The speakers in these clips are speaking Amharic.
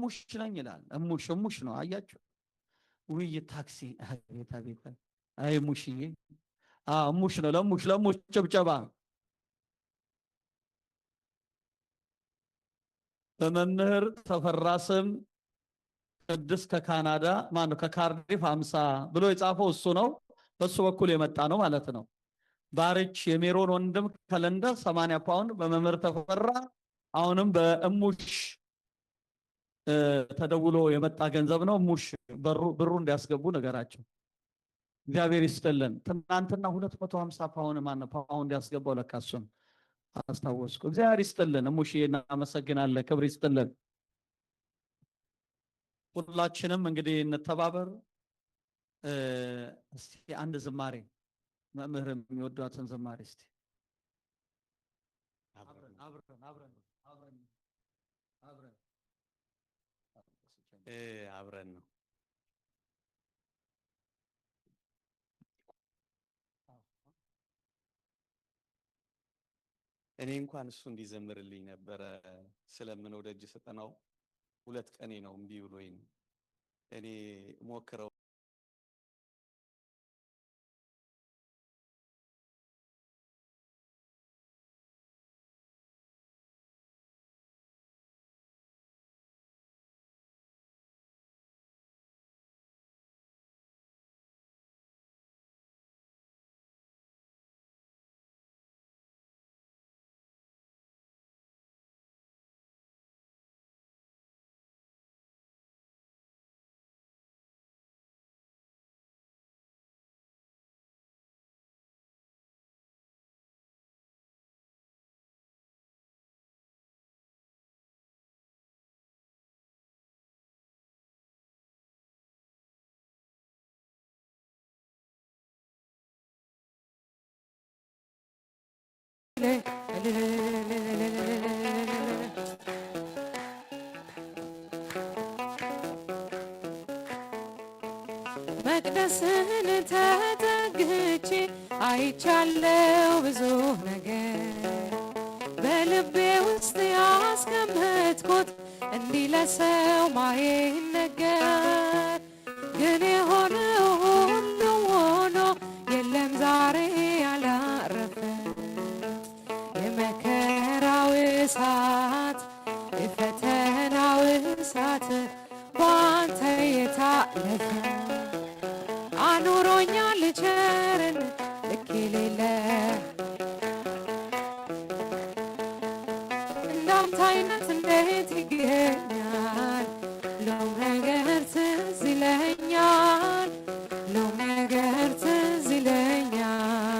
እሙሽ ነኝ ይላል። እሙሽ ነው አያችሁ። ውይይት ታክሲ አቤት አይ ሙሽዬ እሙሽ ነው። ለሙሽ ጭብጨባ። በመምህር ተፈራ ስም ቅድስት ከካናዳ ማነው ከካርዲፍ 50 ብሎ የጻፈው እሱ ነው። በሱ በኩል የመጣ ነው ማለት ነው። ባርች የሜሮን ወንድም ከለንደን 80 ፓውንድ በመምህር ተፈራ አሁንም በእሙሽ ተደውሎ የመጣ ገንዘብ ነው። እሙሽ ብሩ እንዲያስገቡ ነገራቸው። እግዚአብሔር ይስጥልን። ትናንትና 250 ፓውንድ ያስገባው ለካ እሱን አስታወስኩ። እግዚአብሔር ይስጥልን። እሙሽዬ እናመሰግናለን። ክብር ይስጥልን። ሁላችንም እንግዲህ እንተባበር። እስቲ አንድ ዝማሬ መምህር የሚወዷትን ዝማሬ እስቲ አብረን ነው። እኔ እንኳን እሱ እንዲዘምርልኝ ነበረ ስለምን ወደ እጅ ስጠናው 2 ቀኔ ነው እምቢ ብሎኝ እኔ ሞክረው መቅደስን ተጠግቼ አይቻለው ብዙ ነገር በልቤ ውስጥ ያስቀመጥኩት እንዲህ ለሰው ማይነገር ግን የሆነው ሁሉም ሆኖ የለም ዛሬ ያላረፈ የመከራው እሳት የፈተናው እሳት ባንተ የታለፈ አኑሮኛል ቸርን ልክ የሌለ እንዳንተ አይነት እንዴት ይገኛል? ለው ነገር ትዝ ይለኛል፣ ለው ነገር ትዝ ይለኛል።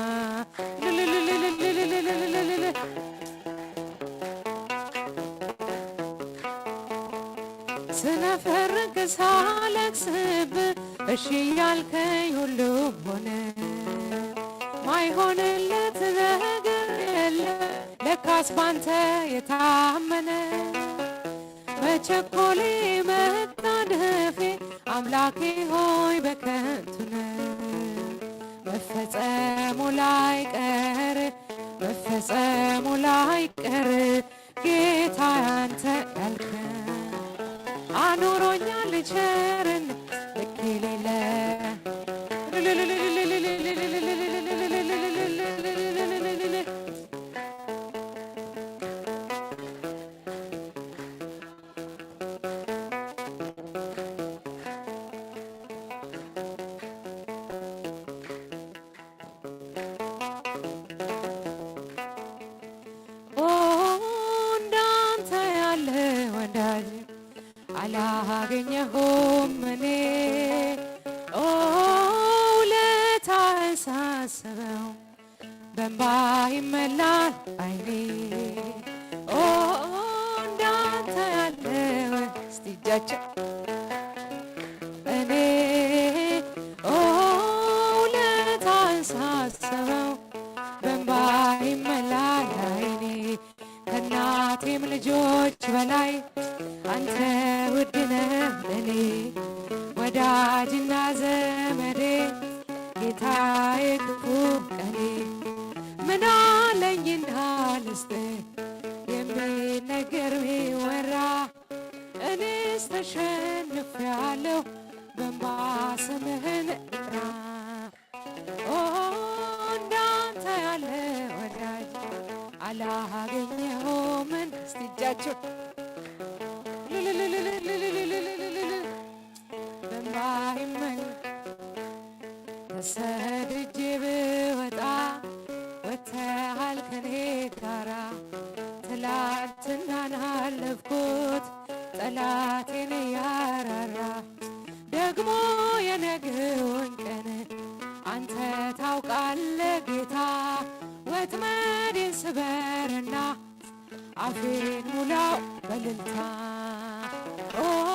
ስነፈርቅ ሳለቅስብህ እሺ ያልከኝ ሁሉም ሆነ። ማይሆንለት ነገር የለ ለካስ ባንተ የታመነ መቸኮሌ መጣደፌ አምላኬ ሆይ በከንቱ ነው። መፈጸሙ ላይቀር ጌታ አንተ ያልከኝ አኑሮኛል ቸርን ልክ የሌለ እንዳንተ ያለ ወዳጅ አላገኘሁም እኔ ውለታህን ሳስበው በእንባ ይሞላል ዓይኔ። እንዳንተ ያለ እስቲ እጃቸው እኔ ውለታህን ሳስበው በእንባ ይሞላል ዓይኔ። ከእናቴም ልጆች በላይ አንተ ውድ ነህ ለኔ ወዳጅና ዘመዴ ጌታዬ ክፉ ቀኔ። ምን አለኝና ልስጥህ የሚነገር ቢወራ እኔስ ተሸንፌአለሁ በእንባ ስምህን እጥራ ኦ እንዳንተ ያለ ወዳጅ አላገኘሁም። እስቲ እጃችሁ በእንባ ይመላ